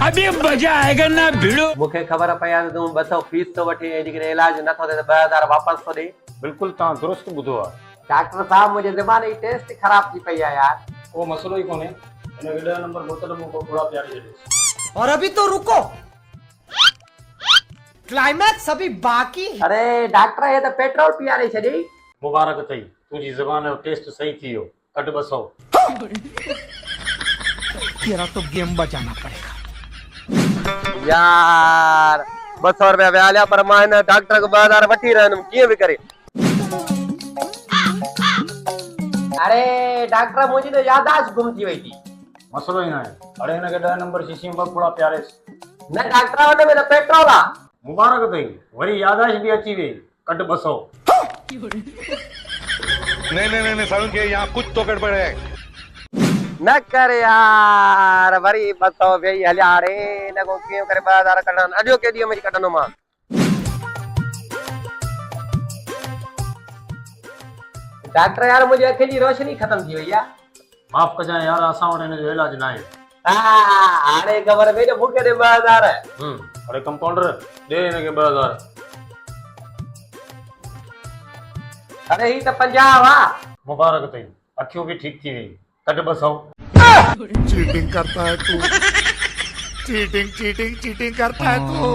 अभी मजा आएगा ना भिड़ो। मूंखे ख़बर पई आहे त तूं 200 फीस तो वठी ऐं जेकॾहिं इलाज नथो थिए त 2000 वापसि थो ॾे। बिल्कुल ता दुरुस्त बुधो आ। डॉक्टर साहब मुंहिंजे ज़बान जी टेस्ट ख़राब थी पई आहे यार। को मसलो ही कोने। इने 10 नंबर बोतल में को थोड़ा प्यारी छॾे। और अभी तो रुको, क्लाइमैक्स अभी बाकी है। अरे डॉक्टर ये तो पेट्रोल पियारे छॾी। मुबारक थई, तुझी ज़बान जो टेस्ट सही थियो। कट 200। तेरा तो गेम बचाना पड़ेगा यार 200 रुपया विया लिया पर मां हिन डॉक्टर को 2000 वठी रहंदुमि कीअं बि करे। अरे डॉक्टर मुंहिंजी तो याददाश्त गुम थी वई थी। मसलो ही ना है। अरे इने 10 नंबर शीशी में थोड़ा प्यारे। न डॉक्टर हुन में तो पेट्रोल आ। मुबारक थई, वरी यादाश भी अची वई। कट 200। नहीं सारुण के यहाँ कुछ तो गड़बड़ है। न कर यार वरी 200 वेई हलिया रे न को कीअं करे 2000 कढण अॼो के ॾींहं में कढंदो मां। डॉक्टर यार मुंहिंजी अखि जी रोशनी ख़त्म थी वई आहे। माफ कजा यार, असां वटि हिन जो इलाज ना है। हाणे ख़बर पई त मूंखे ॾे 2000। अरे कंपाउंडर दे इने के 2000। अरे ही तो 50 वा। मुबारक थई, अखियों भी ठीक थी वई। कट 200। चीटिंग करता है तू, चीटिंग करता है तू।